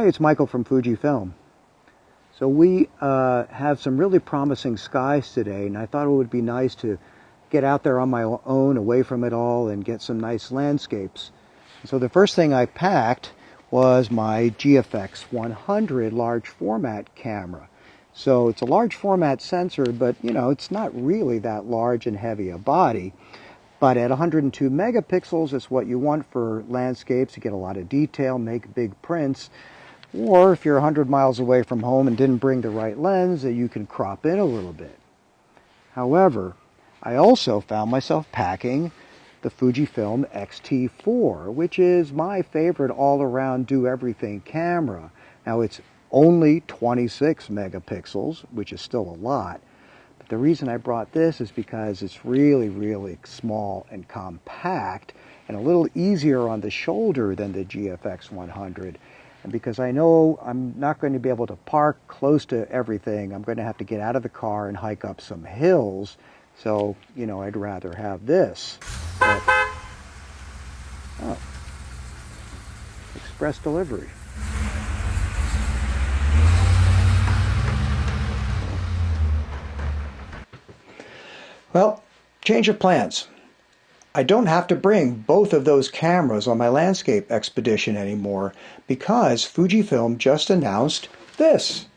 Hi, it's Michael from Fujifilm. So we have some really promising skies today, and I thought it would be nice to get out there on my own, away from it all, and get some nice landscapes. So the first thing I packed was my GFX100 large format camera. So it's a large format sensor, but you know, it's not really that large and heavy a body. But at 102 megapixels, it's what you want for landscapes. You get a lot of detail, make big prints. Or if you're 100 miles away from home and didn't bring the right lens, you can crop in a little bit. However, I also found myself packing the Fujifilm X-T4, which is my favorite all-around do-everything camera. Now, it's only 26 megapixels, which is still a lot. But the reason I brought this is because it's really, really small and compact and a little easier on the shoulder than the GFX100. And because I know I'm not going to be able to park close to everything, I'm going to have to get out of the car and hike up some hills. So, you know, I'd rather have this. But, oh, express delivery. Well, change of plans. I don't have to bring both of those cameras on my landscape expedition anymore because Fujifilm just announced this,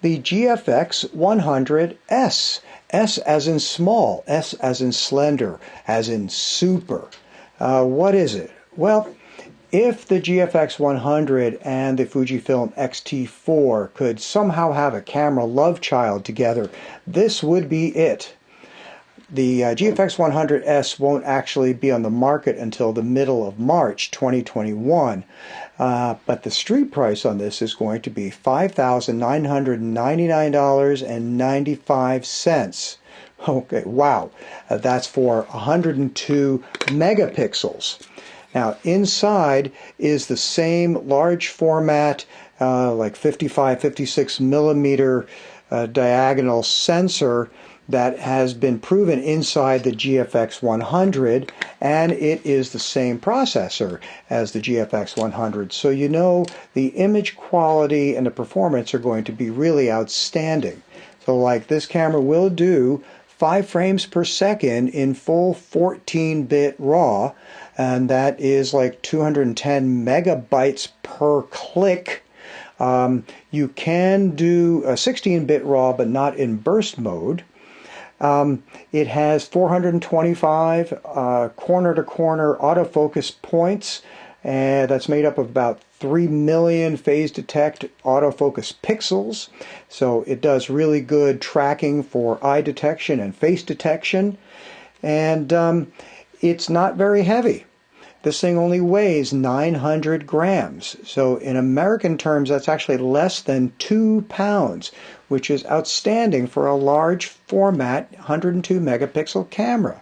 the GFX100S. S as in small, S as in slender, as in super. What is it? Well, if the GFX100 and the Fujifilm X-T4 could somehow have a camera love child together, this would be it. The GFX100S won't actually be on the market until the middle of March 2021, but the street price on this is going to be $5,999.95. Okay, wow, that's for 102 megapixels. Now, inside is the same large format, like 55, 56 millimeter diagonal sensor that has been proven inside the GFX100, and it is the same processor as the GFX100. So you know the image quality and the performance are going to be really outstanding. So like this camera will do 5 frames per second in full 14-bit RAW, and that is like 210 megabytes per click. You can do a 16-bit RAW, but not in burst mode. It has 425 corner-to-corner autofocus points, and that's made up of about 3 million phase detect autofocus pixels. So it does really good tracking for eye detection and face detection. And it's not very heavy. This thing only weighs 900 grams. So in American terms, that's actually less than 2 pounds, which is outstanding for a large format 102 megapixel camera.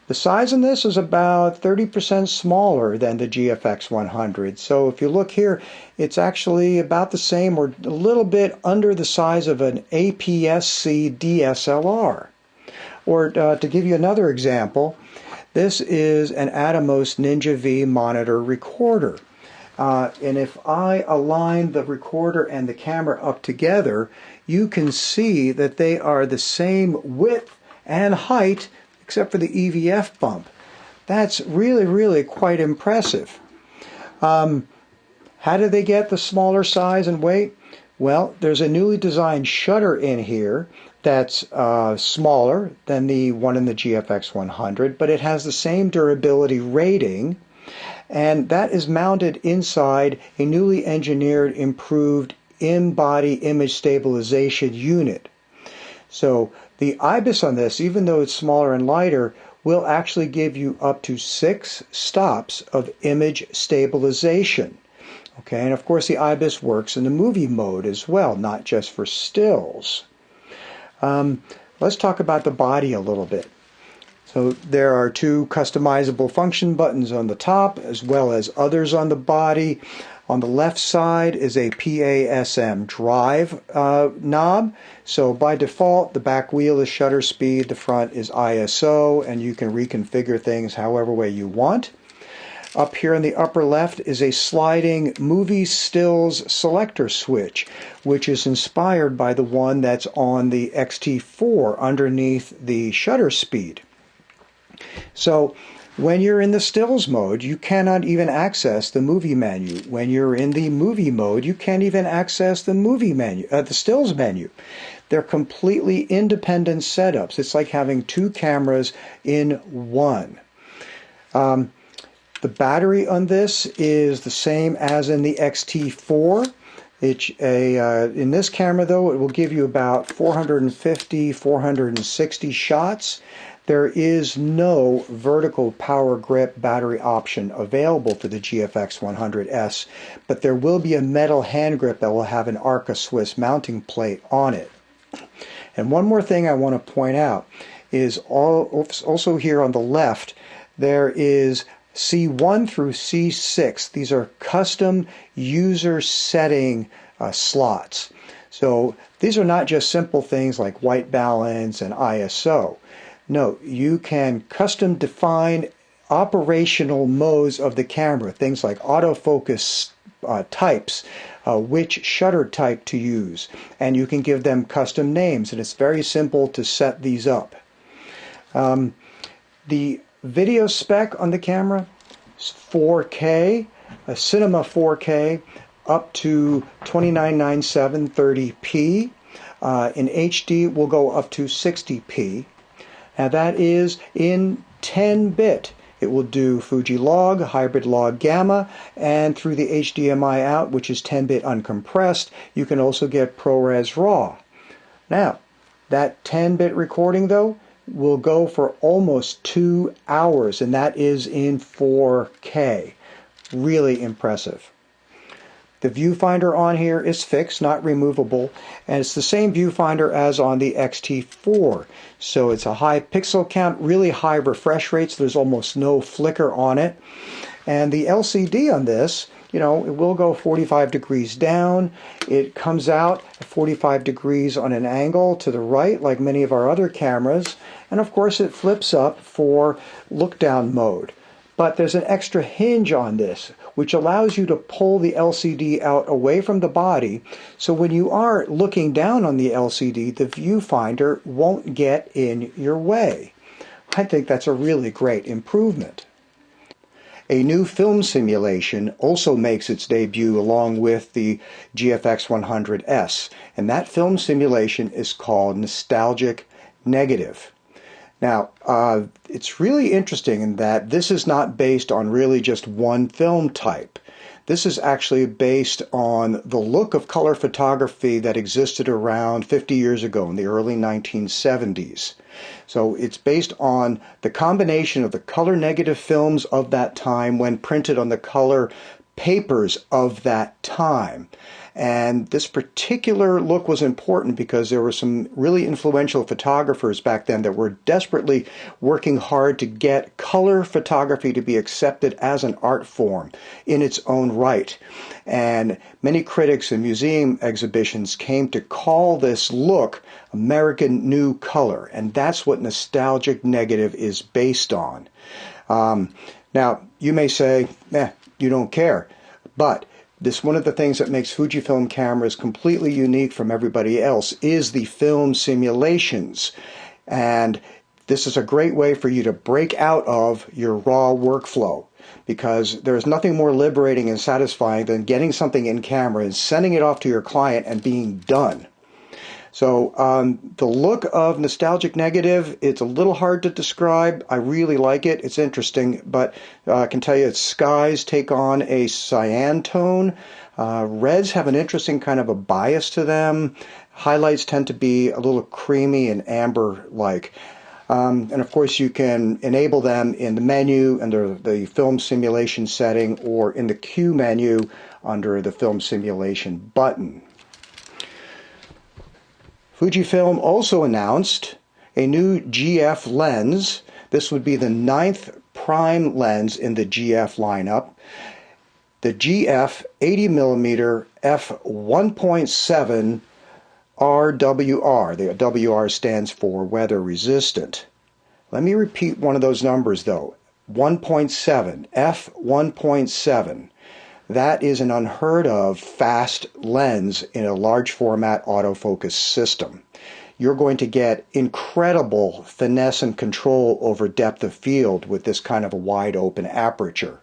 The size in this is about 30% smaller than the GFX100. So if you look here, it's actually about the same or a little bit under the size of an APS-C DSLR. Or to give you another example, this is an Atomos Ninja V monitor recorder. And if I align the recorder and the camera up together, you can see that they are the same width and height except for the EVF bump. That's really, really quite impressive. How did they get the smaller size and weight? Well, there's a newly designed shutter in here that's smaller than the one in the GFX100, but it has the same durability rating, and that is mounted inside a newly engineered, improved in-body image stabilization unit. So the IBIS on this, even though it's smaller and lighter, will actually give you up to 6 stops of image stabilization. Okay, and of course the IBIS works in the movie mode as well, not just for stills. Let's talk about the body a little bit. So there are 2 customizable function buttons on the top as well as others on the body. On the left side is a PASM drive knob. So by default, the back wheel is shutter speed, the front is ISO, and you can reconfigure things however way you want. Up here in the upper left is a sliding movie stills selector switch, which is inspired by the one that's on the X-T4 underneath the shutter speed. So when you're in the stills mode, you cannot even access the movie menu. When you're in the movie mode, you can't even access the movie menu, the stills menu. They're completely independent setups. It's like having two cameras in one. The battery on this is the same as in the X-T4. In this camera, though, it will give you about 450, 460 shots. There is no vertical power grip battery option available for the GFX100S, but there will be a metal hand grip that will have an Arca Swiss mounting plate on it. And one more thing I want to point out is also here on the left, there is C1 through C6. These are custom user setting slots. So these are not just simple things like white balance and ISO. No, you can custom define operational modes of the camera, things like autofocus types, which shutter type to use, and you can give them custom names, and it's very simple to set these up. The video spec on the camera is 4K, a Cinema 4K, up to 2997 30p. In HD, we'll go up to 60p. Now that is in 10-bit. It will do Fuji log, hybrid log gamma, and through the HDMI out, which is 10-bit uncompressed, you can also get ProRes RAW. Now, that 10-bit recording, though, will go for almost 2 hours, and that is in 4K. Really impressive. The viewfinder on here is fixed, not removable, and it's the same viewfinder as on the X-T4. So it's a high pixel count, really high refresh rates. There's almost no flicker on it. And the LCD on this, it will go 45 degrees down. It comes out at 45 degrees on an angle to the right, like many of our other cameras. And of course, it flips up for look-down mode. But there's an extra hinge on this, which allows you to pull the LCD out away from the body, so when you are looking down on the LCD, the viewfinder won't get in your way. I think that's a really great improvement. A new film simulation also makes its debut along with the GFX100S, and that film simulation is called Nostalgic Negative. Now, it's really interesting in that this is not based on really just one film type. This is actually based on the look of color photography that existed around 50 years ago in the early 1970s. So it's based on the combination of the color negative films of that time when printed on the color papers of that time. And this particular look was important because there were some really influential photographers back then that were desperately working hard to get color photography to be accepted as an art form in its own right. And many critics and museum exhibitions came to call this look American New Color, and that's what Nostalgic Negative is based on. Now, you may say, you don't care, but one of the things that makes Fujifilm cameras completely unique from everybody else is the film simulations. And this is a great way for you to break out of your raw workflow, because there's nothing more liberating and satisfying than getting something in camera and sending it off to your client and being done. So the look of Nostalgic Negative, it's a little hard to describe. I really like it. It's interesting, but I can tell you its skies take on a cyan tone. Reds have an interesting kind of a bias to them. Highlights tend to be a little creamy and amber-like. And of course you can enable them in the menu under the film simulation setting or in the Q menu under the film simulation button. Fujifilm also announced a new GF lens. This would be the 9th prime lens in the GF lineup. The GF80mm f1.7 RWR. The WR stands for weather resistant. Let me repeat one of those numbers though. 1.7, f1.7. That is an unheard of fast lens in a large format autofocus system. You're going to get incredible finesse and control over depth of field with this kind of a wide open aperture.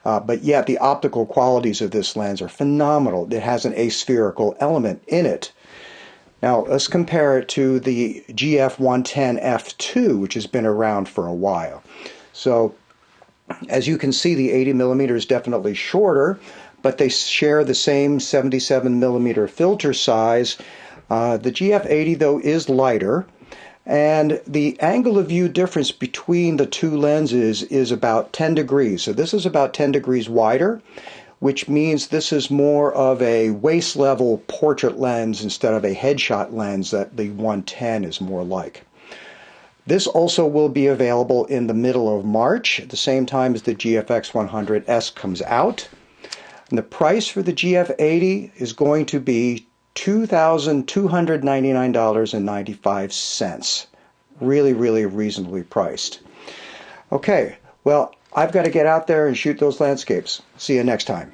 But yet the optical qualities of this lens are phenomenal. It has an aspherical element in it. Now let's compare it to the GF110F2, which has been around for a while. So as you can see, the 80mm is definitely shorter, but they share the same 77mm filter size. The GF80 though is lighter, and the angle of view difference between the two lenses is about 10 degrees. So this is about 10 degrees wider, which means this is more of a waist level portrait lens instead of a headshot lens that the 110 is more like. This also will be available in the middle of March, at the same time as the GFX100S comes out. And the price for the GF80 is going to be $2,299.95. Really, really reasonably priced. Okay, well, I've got to get out there and shoot those landscapes. See you next time.